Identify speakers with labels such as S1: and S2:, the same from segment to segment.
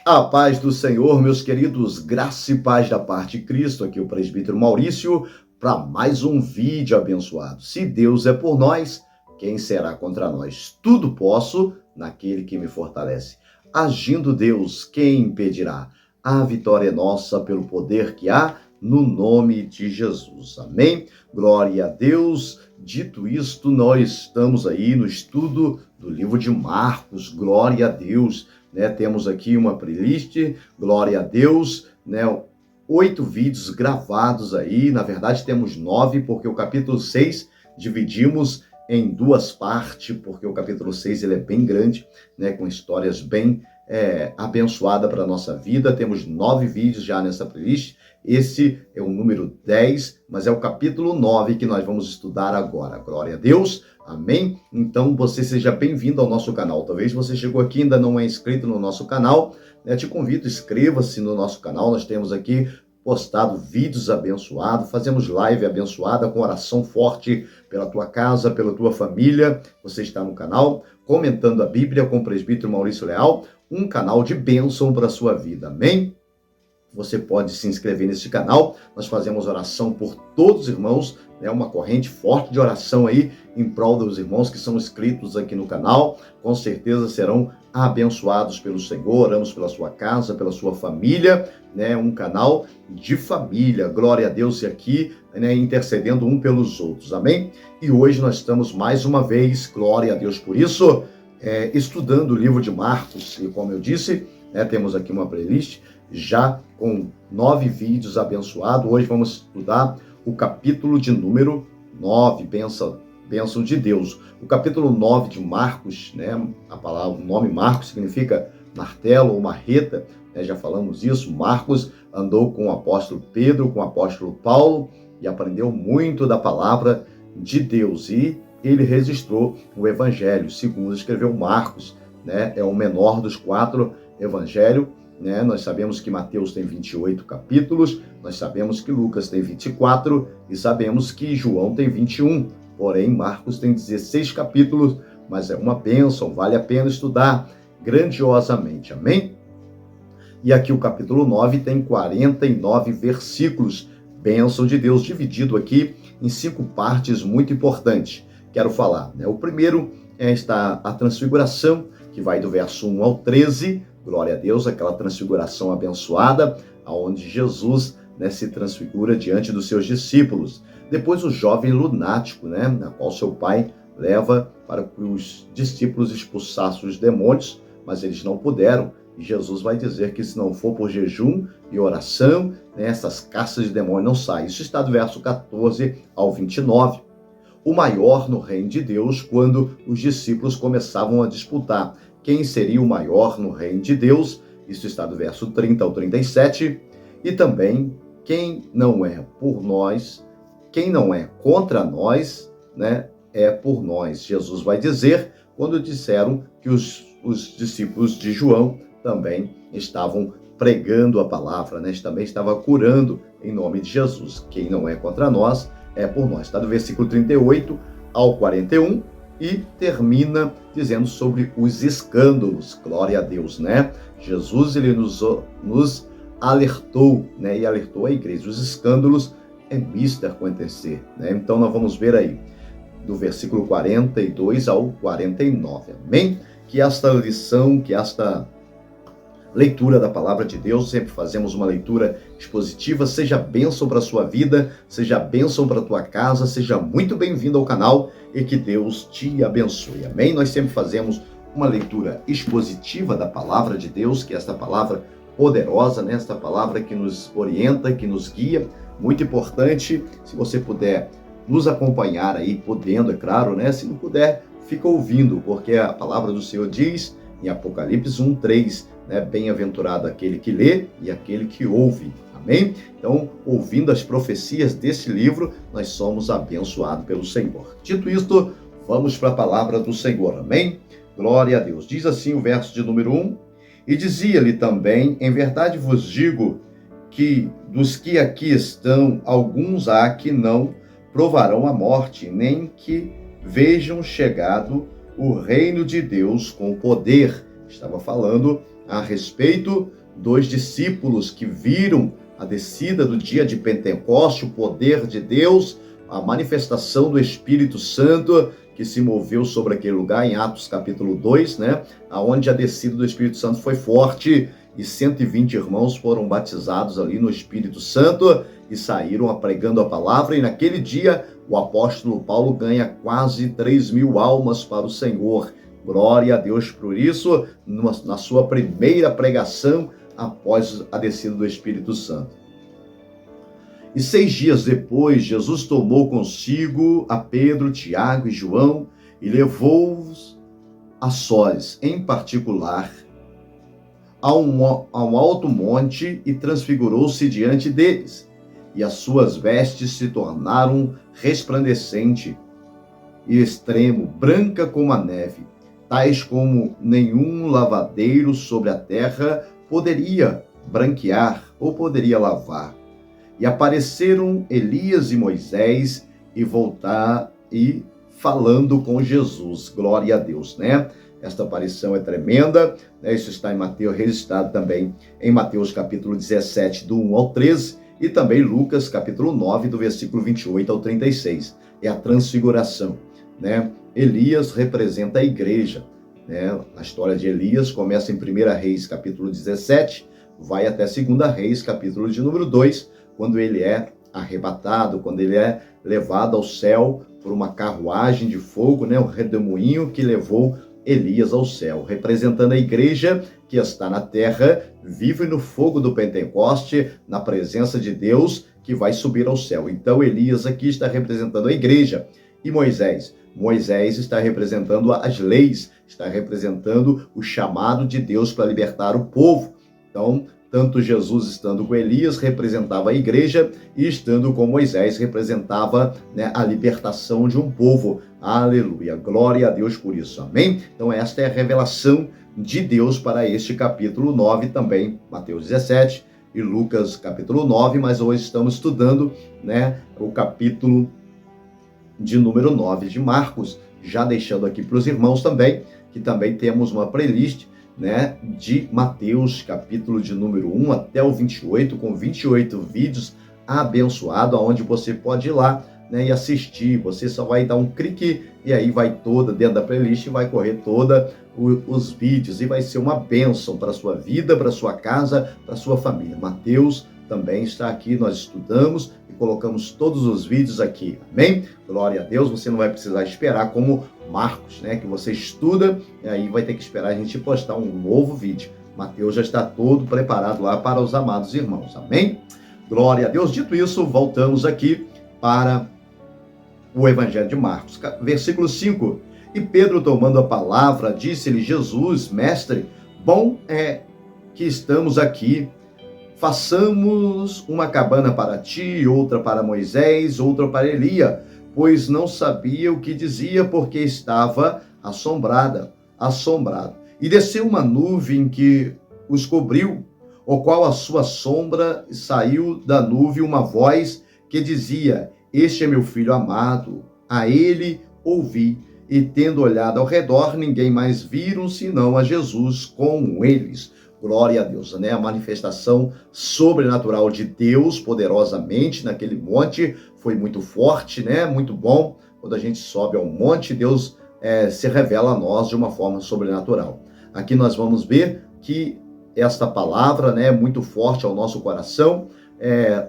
S1: A paz do Senhor, meus queridos, graça e paz da parte de Cristo, aqui o presbítero Maurício, para mais um vídeo abençoado. Se Deus é por nós, quem será contra nós? Tudo posso naquele que me fortalece. Agindo Deus, quem impedirá? A vitória é nossa pelo poder que há no nome de Jesus. Amém? Glória a Deus. Dito isto, nós estamos aí no estudo do livro de Marcos. Glória a Deus. Temos aqui uma playlist, glória a Deus, 8 vídeos gravados aí, na verdade temos 9, porque o capítulo 6 dividimos em 2 partes, porque o capítulo 6 ele é bem grande, com histórias bem abençoadas para a nossa vida. Temos 9 vídeos já nessa playlist. Esse é o número 10, mas é o capítulo 9 que nós vamos estudar agora. Glória a Deus, amém? Então você seja bem-vindo ao nosso canal. Talvez você chegou aqui e ainda não é inscrito no nosso canal. Te convido, inscreva-se no nosso canal. Nós temos aqui postado vídeos abençoados, fazemos live abençoada com oração forte pela tua casa, pela tua família. Você está no canal Comentando a Bíblia com o presbítero Maurício Leal, um canal de bênção para a sua vida, amém? Você pode se inscrever nesse canal. Nós fazemos oração por todos os irmãos, uma corrente forte de oração aí em prol dos irmãos que são inscritos aqui no canal. Com certeza serão abençoados pelo Senhor. Oramos pela sua casa, pela sua família, um canal de família. Glória a Deus, e aqui, intercedendo um pelos outros, amém? E hoje nós estamos mais uma vez, glória a Deus por isso, estudando o livro de Marcos. E como eu disse, temos aqui uma playlist já com 9 vídeos abençoados. Hoje vamos estudar o capítulo de número 9, bênção de Deus. O capítulo 9 de Marcos, o nome Marcos significa martelo ou marreta, já falamos isso. Marcos andou com o apóstolo Pedro, com o apóstolo Paulo, e aprendeu muito da palavra de Deus, e ele registrou o evangelho, segundo escreveu Marcos, é o menor dos 4 evangelhos. Nós sabemos que Mateus tem 28 capítulos, nós sabemos que Lucas tem 24 e sabemos que João tem 21. Porém, Marcos tem 16 capítulos, mas é uma bênção, vale a pena estudar grandiosamente, amém? E aqui o capítulo 9 tem 49 versículos, bênção de Deus, dividido aqui em 5 partes muito importantes. Quero falar, o primeiro está a transfiguração, que vai do verso 1 ao 13, glória a Deus, aquela transfiguração abençoada, onde Jesus se transfigura diante dos seus discípulos. Depois o jovem lunático, na qual seu pai leva para que os discípulos expulsassem os demônios, mas eles não puderam. E Jesus vai dizer que se não for por jejum e oração, essas castas de demônio não saem. Isso está do verso 14 ao 29. O maior no reino de Deus, quando os discípulos começavam a disputar quem seria o maior no reino de Deus. Isso está do verso 30 ao 37. E também, quem não é por nós, quem não é contra nós, é por nós. Jesus vai dizer, quando disseram que os discípulos de João também estavam pregando a palavra, também estava curando em nome de Jesus. Quem não é contra nós, é por nós. Está do versículo 38 ao 41. E termina dizendo sobre os escândalos. Glória a Deus, Jesus, ele nos alertou, e alertou a igreja. Os escândalos é misto acontecer, Então nós vamos ver aí, do versículo 42 ao 49, amém? Que esta lição, que esta leitura da palavra de Deus, sempre fazemos uma leitura expositiva, seja bênção para a sua vida, seja bênção para a tua casa, seja muito bem-vindo ao canal e que Deus te abençoe, amém? Nós sempre fazemos uma leitura expositiva da palavra de Deus, que é esta palavra poderosa, esta palavra que nos orienta, que nos guia, muito importante. Se você puder nos acompanhar aí, podendo, é claro, se não puder, fica ouvindo, porque a palavra do Senhor diz em Apocalipse 1:3, bem-aventurado aquele que lê e aquele que ouve, amém? Então, ouvindo as profecias desse livro, nós somos abençoados pelo Senhor. Dito isto, vamos para a palavra do Senhor, amém? Glória a Deus. Diz assim o verso de número 1, e dizia-lhe também, em verdade vos digo que dos que aqui estão, alguns há que não provarão a morte, nem que vejam chegado o reino de Deus com poder. Estava falando a respeito dos discípulos que viram a descida do dia de Pentecoste, o poder de Deus, a manifestação do Espírito Santo que se moveu sobre aquele lugar, em Atos capítulo 2, né? Onde a descida do Espírito Santo foi forte e 120 irmãos foram batizados ali no Espírito Santo e saíram pregando a palavra. E naquele dia, o apóstolo Paulo ganha quase 3.000 almas para o Senhor. Glória a Deus por isso, na sua primeira pregação após a descida do Espírito Santo. E 6 dias depois, Jesus tomou consigo a Pedro, Tiago e João e levou-os a sós, em particular, a um alto monte e transfigurou-se diante deles. E as suas vestes se tornaram resplandecente e extremo, branca como a neve, tais como nenhum lavadeiro sobre a terra poderia branquear ou poderia lavar. E apareceram Elias e Moisés e falando com Jesus. Glória a Deus, né? Esta aparição é tremenda, né? Isso está em Mateus, registrado também em Mateus capítulo 17, do 1 ao 13, e também Lucas capítulo 9, do versículo 28 ao 36. É a transfiguração, né? Elias representa a igreja, né? A história de Elias começa em 1 Reis capítulo 17, vai até 2 Reis capítulo de número 2, quando ele é arrebatado, quando ele é levado ao céu por uma carruagem de fogo, né? O redemoinho que levou Elias ao céu, representando a igreja que está na terra, vive no fogo do Pentecoste, na presença de Deus, que vai subir ao céu. Então Elias aqui está representando a igreja. E Moisés está representando as leis, está representando o chamado de Deus para libertar o povo. Então, tanto Jesus estando com Elias representava a igreja e estando com Moisés representava, né, a libertação de um povo. Aleluia, glória a Deus por isso, amém? Então esta é a revelação de Deus para este capítulo 9 também, Mateus 17 e Lucas capítulo 9, mas hoje estamos estudando, né, o capítulo de número 9 de Marcos, já deixando aqui para os irmãos também, que também temos uma playlist, né, de Mateus, capítulo de número 1 até o 28, com 28 vídeos abençoados, onde você pode ir lá, né, e assistir. Você só vai dar um clique e aí vai toda, dentro da playlist, vai correr toda os vídeos e vai ser uma bênção para a sua vida, para a sua casa, para a sua família. Mateus também está aqui, nós estudamos e colocamos todos os vídeos aqui, amém? Glória a Deus, você não vai precisar esperar como Marcos, né, que você estuda e aí vai ter que esperar a gente postar um novo vídeo. Mateus já está todo preparado lá para os amados irmãos, amém? Glória a Deus. Dito isso, voltamos aqui para o Evangelho de Marcos, versículo 5. E Pedro, tomando a palavra, disse-lhe: Jesus, mestre, bom é que estamos aqui. Façamos uma cabana para ti, outra para Moisés, outra para Elias, pois não sabia o que dizia, porque estava assombrado. E desceu uma nuvem que os cobriu, o qual a sua sombra saiu da nuvem uma voz que dizia: Este é meu filho amado, a ele ouvi. E tendo olhado ao redor, ninguém mais viram senão a Jesus com eles. Glória a Deus, né? A manifestação sobrenatural de Deus poderosamente naquele monte foi muito forte, né? Muito bom. Quando a gente sobe ao monte, Deus se revela a nós de uma forma sobrenatural. Aqui nós vamos ver que esta palavra, né, é muito forte ao nosso coração.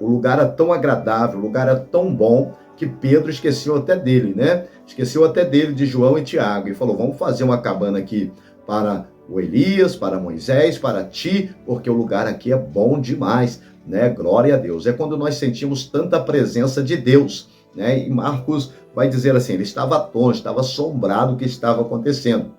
S1: O lugar é tão agradável, o lugar é tão bom que Pedro esqueceu até dele, né? Esqueceu até dele, de João e Tiago, e falou: vamos fazer uma cabana aqui para o Elias, para Moisés, para ti, porque o lugar aqui é bom demais, né? Glória a Deus. É quando nós sentimos tanta presença de Deus, né? E Marcos vai dizer assim: ele estava atônito, estava assombrado do que estava acontecendo.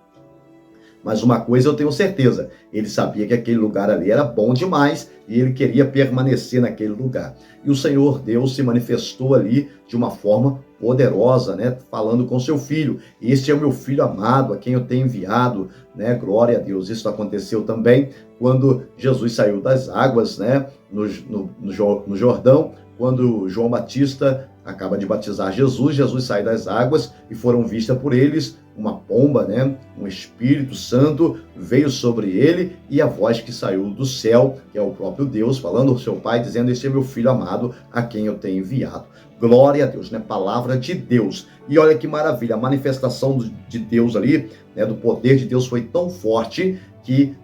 S1: Mas uma coisa eu tenho certeza, ele sabia que aquele lugar ali era bom demais e ele queria permanecer naquele lugar. E o Senhor Deus se manifestou ali de uma forma poderosa, né? Falando com seu filho: este é o meu filho amado, a quem eu tenho enviado, né? Glória a Deus. Isso aconteceu também quando Jesus saiu das águas, né? No Jordão, quando João Batista acaba de batizar Jesus. Jesus sai das águas e foram vistas por eles uma pomba, né? Um Espírito Santo veio sobre ele e a voz que saiu do céu, que é o próprio Deus, falando ao seu Pai, dizendo: este é meu Filho amado, a quem eu tenho enviado. Glória a Deus, né? Palavra de Deus. E olha que maravilha, a manifestação de Deus ali, né? Do poder de Deus foi tão forte que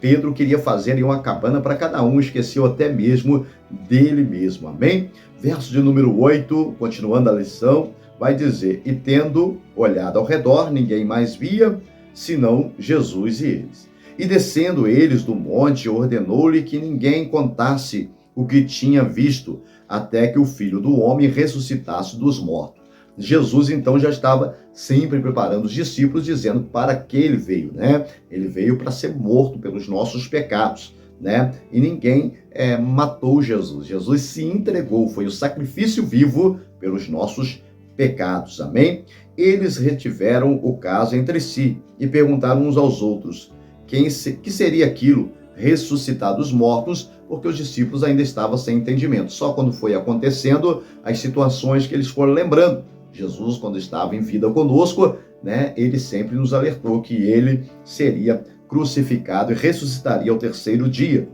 S1: Pedro queria fazer ali uma cabana para cada um, esqueceu até mesmo dele mesmo, amém? Verso de número 8, continuando a lição, vai dizer: e tendo olhado ao redor, ninguém mais via, senão Jesus e eles. E descendo eles do monte, ordenou-lhe que ninguém contasse o que tinha visto, até que o Filho do Homem ressuscitasse dos mortos. Jesus, então, já estava sempre preparando os discípulos, dizendo para que ele veio, né? Ele veio para ser morto pelos nossos pecados, né? E ninguém matou Jesus. Jesus se entregou, foi o sacrifício vivo pelos nossos pecados, amém? Eles retiveram o caso entre si e perguntaram uns aos outros: que seria aquilo? Ressuscitar dos mortos, porque os discípulos ainda estavam sem entendimento. Só quando foi acontecendo as situações que eles foram lembrando. Jesus, quando estava em vida conosco, né, ele sempre nos alertou que ele seria crucificado e ressuscitaria ao terceiro dia.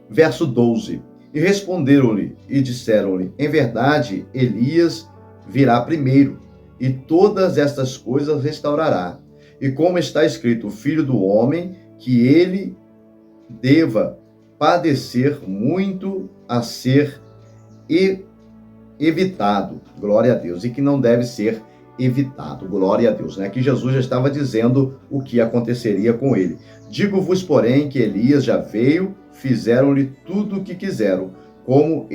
S1: Verso 12. E responderam-lhe e disseram-lhe: em verdade, Elias virá primeiro, e todas estas coisas restaurará. E como está escrito, o Filho do Homem, que ele deva padecer muito a ser evitado, glória a Deus, e que não deve ser evitado, glória a Deus, né? Que Jesus já estava dizendo o que aconteceria com ele. Digo-vos, porém, que Elias já veio, fizeram-lhe tudo o que quiseram, como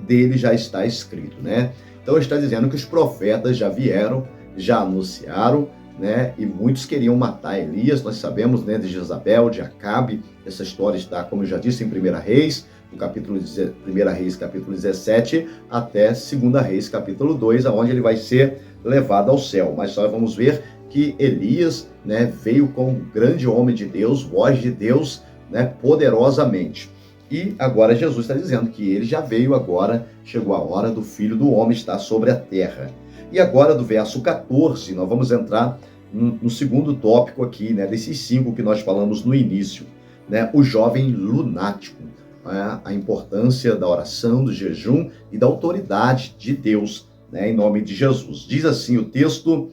S1: dele já está escrito, né? Então está dizendo que os profetas já vieram, já anunciaram, né? E muitos queriam matar Elias. Nós sabemos, né, de Jezabel, de Acabe. Essa história está, como eu já disse, em 1 Reis, no capítulo 1 Reis, capítulo 17, até 2 Reis, capítulo 2, aonde ele vai ser levado ao céu. Mas nós vamos ver que Elias, né, veio como grande homem de Deus, voz de Deus, né, poderosamente. E agora Jesus está dizendo que ele já veio, agora chegou a hora do Filho do Homem estar sobre a terra. E agora, do verso 14, nós vamos entrar no segundo tópico aqui, né, desses 5 que nós falamos no início, né, o jovem lunático, né, a importância da oração, do jejum e da autoridade de Deus, né, em nome de Jesus. Diz assim o texto: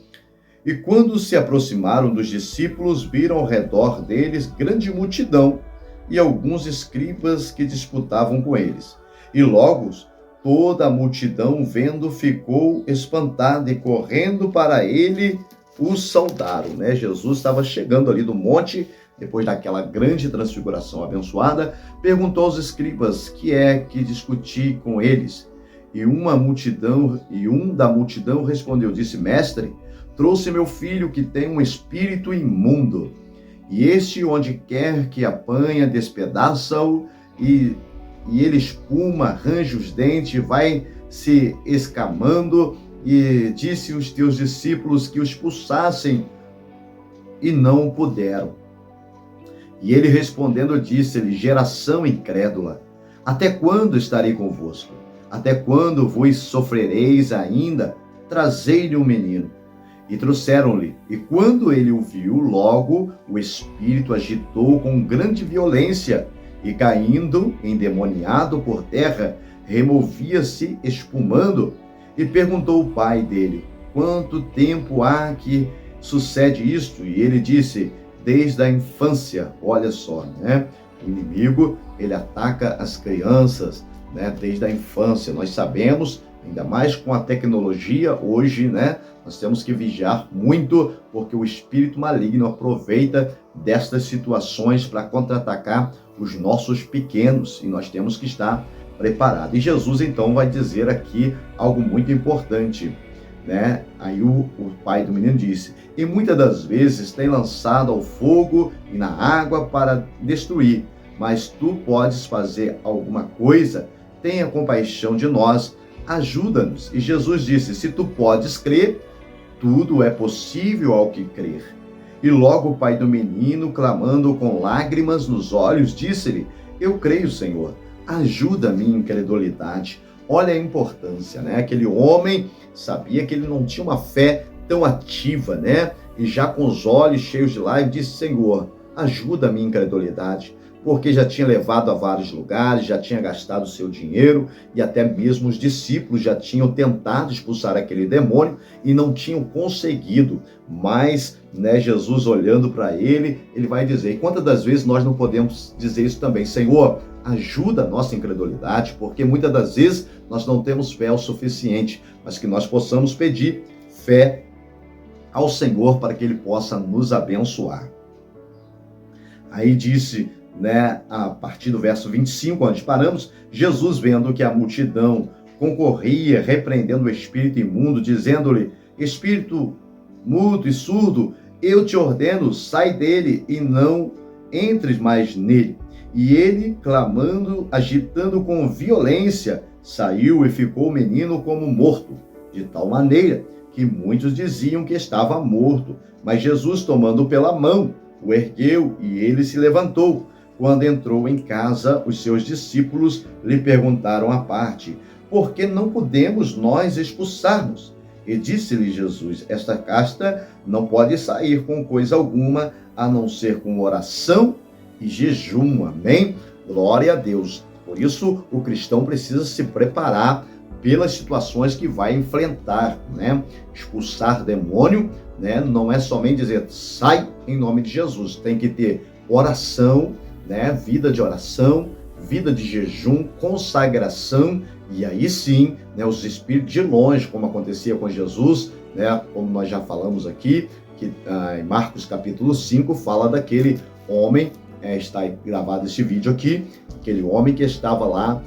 S1: e quando se aproximaram dos discípulos, viram ao redor deles grande multidão e alguns escribas que disputavam com eles. E logo toda a multidão, vendo, ficou espantada e correndo para ele, o saudaram, né? Jesus estava chegando ali do monte, depois daquela grande transfiguração abençoada, perguntou aos escribas que discutir com eles. E um da multidão respondeu, disse: mestre, trouxe meu filho que tem um espírito imundo, e este, onde quer que apanha, despedaça-o, e ele espuma, arranja os dentes, vai se escamando, e disse os teus discípulos que o expulsassem, e não puderam. E ele respondendo disse-lhe: geração incrédula, até quando estarei convosco? Até quando vos sofrereis ainda? Trazei-lhe um menino. E trouxeram-lhe, e quando ele o viu, logo o espírito agitou com grande violência, e caindo, endemoniado por terra, removia-se espumando, e perguntou o pai dele: quanto tempo há que sucede isto? E ele disse: desde a infância. Olha só, né? O inimigo, ele ataca as crianças, né? Desde a infância. Nós sabemos, ainda mais com a tecnologia hoje, né? Nós temos que vigiar muito, porque o espírito maligno aproveita destas situações para contra-atacar os nossos pequenos, e nós temos que estar preparados. E Jesus, então, vai dizer aqui algo muito importante, né? Aí o pai do menino disse: e muitas das vezes tem lançado ao fogo e na água para destruir, mas tu podes fazer alguma coisa? Tenha compaixão de nós, ajuda-nos. E Jesus disse: se tu podes crer, tudo é possível ao que crer. E logo o pai do menino, clamando com lágrimas nos olhos, disse-lhe: eu creio, Senhor, ajuda a minha incredulidade. olha a importância, né? Aquele homem sabia que ele não tinha uma fé tão ativa, né? E já com os olhos cheios de lágrimas, disse: Senhor, ajuda a minha incredulidade, porque já tinha levado a vários lugares, já tinha gastado o seu dinheiro, e até mesmo os discípulos já tinham tentado expulsar aquele demônio e não tinham conseguido. Mas, né, Jesus olhando para ele, ele vai dizer: e quantas das vezes nós não podemos dizer isso também? Senhor, ajuda a nossa incredulidade, porque muitas das vezes nós não temos fé o suficiente, mas que nós possamos pedir fé ao Senhor para que ele possa nos abençoar. Aí disse, né, a partir do verso 25, onde paramos, Jesus, vendo que a multidão concorria, repreendendo o espírito imundo, dizendo-lhe: espírito mudo e surdo, eu te ordeno, sai dele e não entres mais nele. E ele, clamando, agitando com violência, saiu e ficou o menino como morto, de tal maneira que muitos diziam que estava morto. Mas Jesus, tomando-o pela mão, o ergueu e ele se levantou. Quando entrou em casa, os seus discípulos lhe perguntaram à parte: por que não podemos nós expulsarmos? E disse-lhe Jesus: esta casta não pode sair com coisa alguma, a não ser com oração e jejum. Amém? Glória a Deus. Por isso, o cristão precisa se preparar pelas situações que vai enfrentar, né? Expulsar demônio, né? Não é somente dizer sai em nome de Jesus, tem que ter oração, né? Vida de oração, vida de jejum, consagração, e aí sim, né, os espíritos de longe, como acontecia com Jesus, né, como nós já falamos aqui, que em Marcos capítulo 5 fala daquele homem, está gravado esse vídeo aqui, aquele homem que estava lá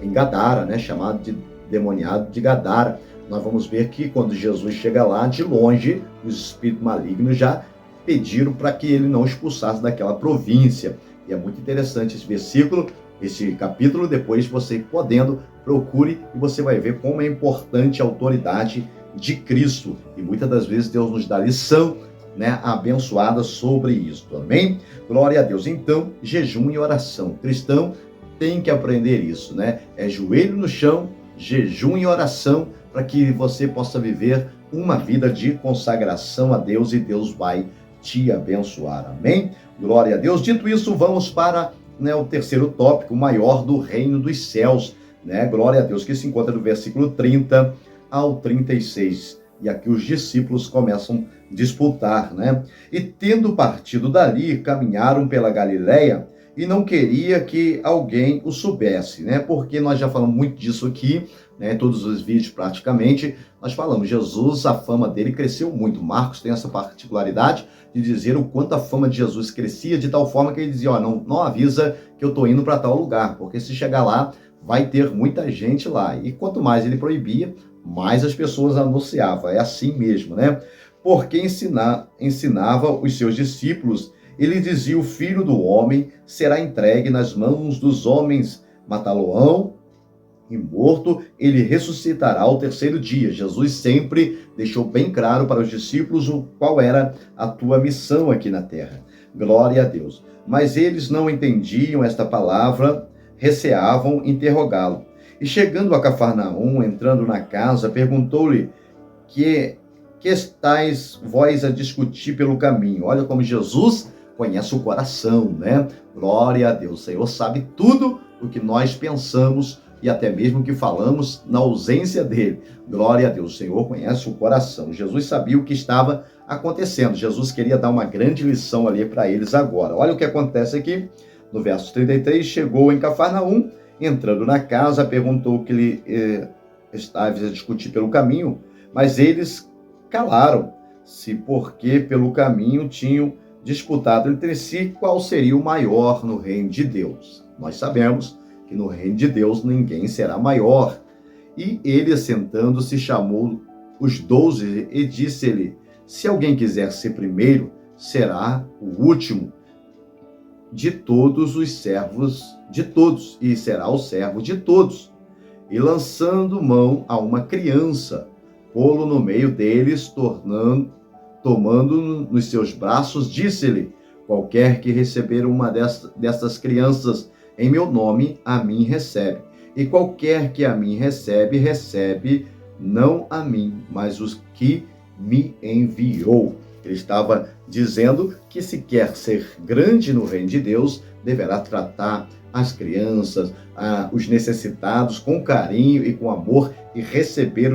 S1: em Gadara, né, chamado de demoniado de Gadara. Nós vamos ver que quando Jesus chega lá, de longe, os espíritos malignos já pediram para que ele não expulsasse daquela província. E é muito interessante esse versículo, esse capítulo. Depois, você podendo, procure e você vai ver como é importante a autoridade de Cristo. E muitas das vezes Deus nos dá lição, né, abençoada sobre isso. Amém? Glória a Deus. Então, jejum e oração. O cristão tem que aprender isso, né? É joelho no chão, jejum e oração, para que você possa viver uma vida de consagração a Deus, e Deus vai te abençoar. Amém? Glória a Deus. Dito isso, vamos para, né, o terceiro tópico, o maior do reino dos céus, né? Glória a Deus, que se encontra do versículo 30 ao 36. E aqui os discípulos começam a disputar, né? E tendo partido dali, caminharam pela Galileia, e não queria que alguém o soubesse, né? Porque nós já falamos muito disso aqui, né? Em todos os vídeos praticamente, nós falamos, Jesus, a fama dele cresceu muito. Marcos tem essa particularidade de dizer o quanto a fama de Jesus crescia, de tal forma que ele dizia: ó, não avisa que eu estou indo para tal lugar, porque se chegar lá, vai ter muita gente lá. E quanto mais ele proibia, mais as pessoas anunciavam. É assim mesmo, né? Porque ensinava os seus discípulos, ele dizia: o Filho do Homem será entregue nas mãos dos homens, matá-lo-ão, e morto, ele ressuscitará ao terceiro dia. Jesus sempre deixou bem claro para os discípulos qual era a tua missão aqui na terra. Glória a Deus. Mas eles não entendiam esta palavra, receavam interrogá-lo. E chegando a Cafarnaum, entrando na casa, perguntou-lhe: que estáis vós a discutir pelo caminho? Olha como Jesus conhece o coração, né? Glória a Deus. O Senhor sabe tudo o que nós pensamos e até mesmo o que falamos na ausência dele. Glória a Deus. O Senhor conhece o coração. Jesus sabia o que estava acontecendo. Jesus queria dar uma grande lição ali para eles agora. Olha o que acontece aqui no verso 33. Chegou em Cafarnaum, entrando na casa, perguntou que lhe estava a discutir pelo caminho, mas eles calaram-se, porque pelo caminho tinham disputado entre si qual seria o maior no reino de Deus. Nós sabemos que no reino de Deus ninguém será maior. E ele, assentando-se, chamou os 12 e disse-lhe: se alguém quiser ser primeiro, será o último de todos os servos de todos, e será o servo de todos. E lançando mão a uma criança, pô-lo no meio deles, tomando nos seus braços, disse-lhe: qualquer que receber uma destas crianças em meu nome, a mim recebe. E qualquer que a mim recebe, recebe não a mim, mas os que me enviou. Ele estava dizendo que se quer ser grande no reino de Deus, deverá tratar as crianças, os necessitados com carinho e com amor e receber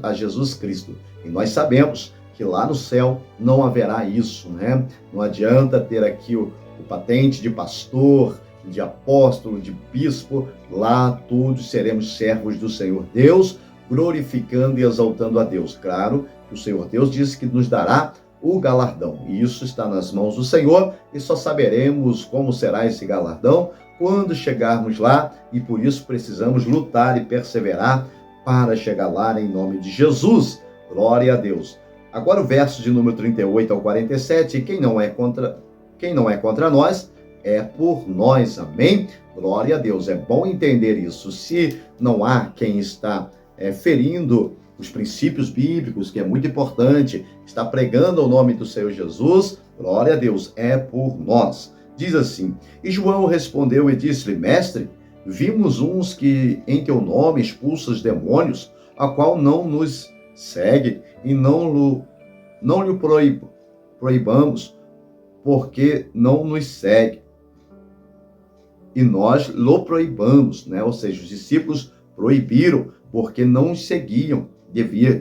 S1: a Jesus Cristo. E nós sabemos que lá no céu não haverá isso, né? Não adianta ter aqui o patente de pastor, de apóstolo, de bispo. Lá todos seremos servos do Senhor Deus, glorificando e exaltando a Deus. Claro que o Senhor Deus disse que nos dará o galardão. E isso está nas mãos do Senhor e só saberemos como será esse galardão quando chegarmos lá, e por isso precisamos lutar e perseverar para chegar lá em nome de Jesus. Glória a Deus. Agora o verso de número 38 ao 47, quem não é contra nós, é por nós. Amém? Glória a Deus. É bom entender isso. Se não há quem está ferindo os princípios bíblicos, que é muito importante, está pregando o nome do Senhor Jesus, glória a Deus, é por nós. Diz assim: e João respondeu e disse-lhe: Mestre, vimos uns que em teu nome expulsam os demônios, a qual não nos segue e não lhe proibamos, porque não nos segue. E nós lhe proibamos, né? Ou seja, os discípulos proibiram, porque não os seguiam.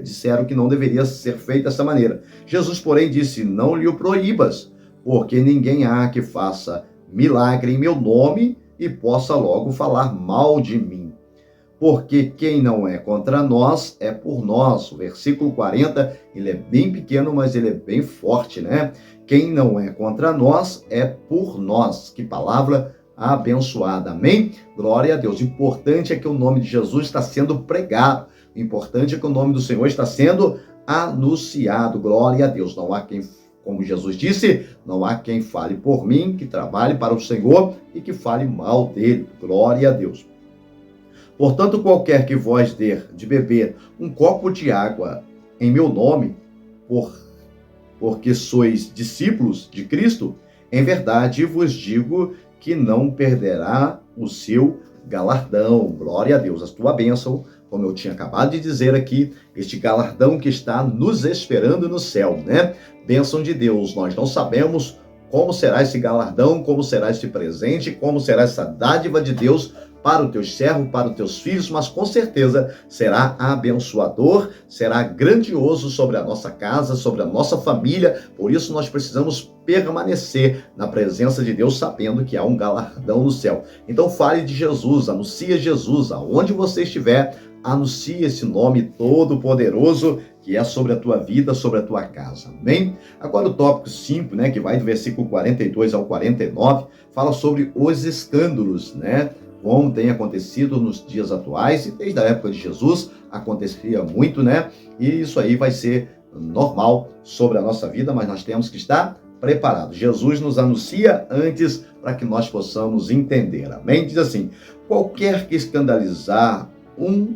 S1: Disseram que não deveria ser feito dessa maneira. Jesus, porém, disse: não lhe proíbas, porque ninguém há que faça milagre em meu nome e possa logo falar mal de mim. Porque quem não é contra nós é por nós. O versículo 40, ele é bem pequeno, mas ele é bem forte, né? Quem não é contra nós é por nós. Que palavra abençoada, amém? Glória a Deus. O importante é que o nome de Jesus está sendo pregado. O importante é que o nome do Senhor está sendo anunciado. Glória a Deus. Não há quem, como Jesus disse, não há quem fale por mim, que trabalhe para o Senhor e que fale mal dele. Glória a Deus. Portanto, qualquer que vós der de beber um copo de água em meu nome, porque sois discípulos de Cristo, em verdade vos digo que não perderá o seu galardão. Glória a Deus. A tua bênção, como eu tinha acabado de dizer aqui, este galardão que está nos esperando no céu, né? Bênção de Deus. Nós não sabemos como será esse galardão, como será esse presente, como será essa dádiva de Deus para o teu servo, para os teus filhos, mas com certeza será abençoador, será grandioso sobre a nossa casa, sobre a nossa família. Por isso nós precisamos permanecer na presença de Deus, sabendo que há um galardão no céu. Então fale de Jesus, anuncie Jesus, aonde você estiver, anuncie esse nome todo-poderoso que é sobre a tua vida, sobre a tua casa. Amém? Agora o tópico 5, né, que vai do versículo 42 ao 49, fala sobre os escândalos, né? Como tem acontecido nos dias atuais, e desde a época de Jesus acontecia muito, né? E isso aí vai ser normal sobre a nossa vida, mas nós temos que estar preparados. Jesus nos anuncia antes para que nós possamos entender. Amém? Diz assim: qualquer que escandalizar um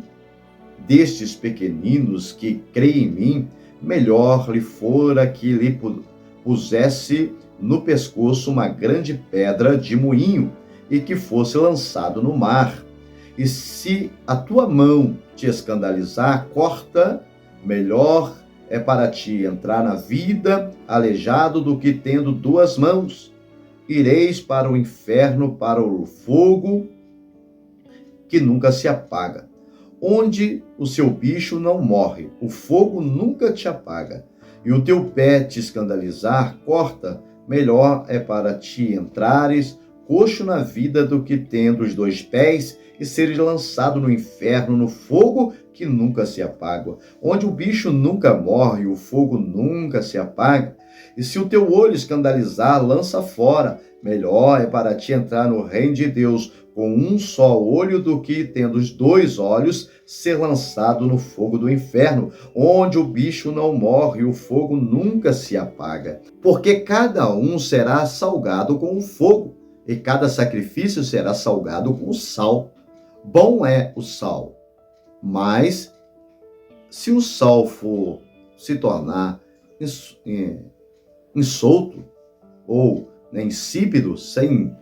S1: destes pequeninos que crê em mim, melhor lhe fora que lhe pusesse no pescoço uma grande pedra de moinho e que fosse lançado no mar. E se a tua mão te escandalizar, corta, melhor é para ti entrar na vida aleijado do que tendo duas mãos. Ireis para o inferno, para o fogo que nunca se apaga, onde o seu bicho não morre, o fogo nunca te apaga. E o teu pé te escandalizar, corta, melhor é para ti entrares coxo na vida do que tendo os dois pés e seres lançado no inferno, no fogo que nunca se apaga, onde o bicho nunca morre, o fogo nunca se apaga. E se o teu olho escandalizar, lança fora, melhor é para ti entrar no reino de Deus com um só olho do que, tendo os dois olhos, ser lançado no fogo do inferno, onde o bicho não morre e o fogo nunca se apaga. Porque cada um será salgado com o fogo, e cada sacrifício será salgado com sal. Bom é o sal, mas se o sal for se tornar insolto ou insípido, sem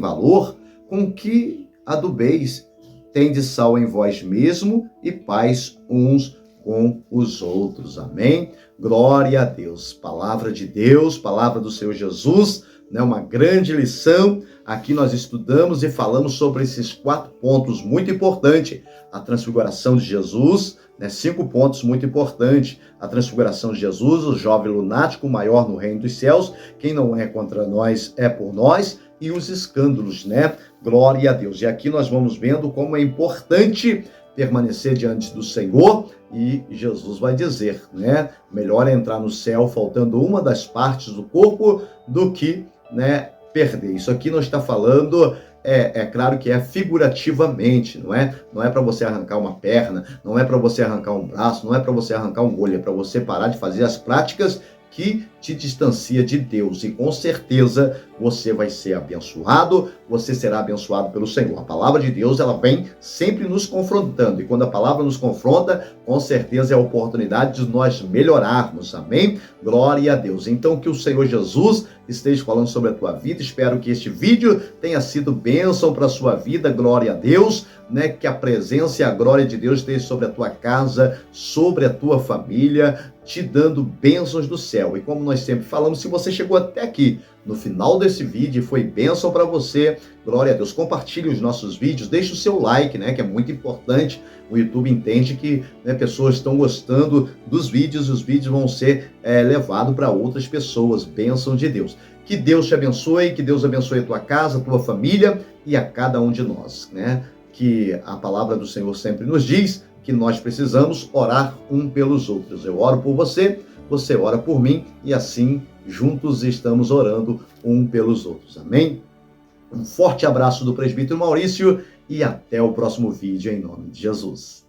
S1: valor, com que adubeis, tendes sal em vós mesmo e paz uns com os outros. Amém? Glória a Deus. Palavra de Deus, palavra do Senhor Jesus, né? Uma grande lição. Aqui nós estudamos e falamos sobre esses 4 pontos muito importantes. A transfiguração de Jesus, né? 5 pontos muito importantes. A transfiguração de Jesus, o jovem lunático, o maior no reino dos céus. Quem não é contra nós é por nós. E os escândalos, né? Glória a Deus. E aqui nós vamos vendo como é importante permanecer diante do Senhor, e Jesus vai dizer, né? Melhor é entrar no céu faltando uma das partes do corpo do que, né, perder. Isso aqui não está falando, é claro que é figurativamente, não é? Não é para você arrancar uma perna, não é para você arrancar um braço, não é para você arrancar um olho, é para você parar de fazer as práticas que te distancia de Deus, e com certeza você vai ser abençoado, você será abençoado pelo Senhor. A palavra de Deus, ela vem sempre nos confrontando, e quando a palavra nos confronta, com certeza é a oportunidade de nós melhorarmos, amém? Glória a Deus. Então, que o Senhor Jesus esteja falando sobre a tua vida. Espero que este vídeo tenha sido bênção para a sua vida, glória a Deus, né? Que a presença e a glória de Deus esteja sobre a tua casa, sobre a tua família, te dando bênçãos do céu. E como nós sempre falamos, se você chegou até aqui, no final desse vídeo, foi bênção para você, glória a Deus, compartilhe os nossos vídeos, deixe o seu like, né, que é muito importante. O YouTube entende que, né, pessoas estão gostando dos vídeos, e os vídeos vão ser levados para outras pessoas, bênção de Deus. Que Deus te abençoe, que Deus abençoe a tua casa, a tua família e a cada um de nós, né? Que a palavra do Senhor sempre nos diz que nós precisamos orar um pelos outros. Eu oro por você, você ora por mim, e assim juntos estamos orando um pelos outros. Amém? Um forte abraço do presbítero Maurício e até o próximo vídeo em nome de Jesus.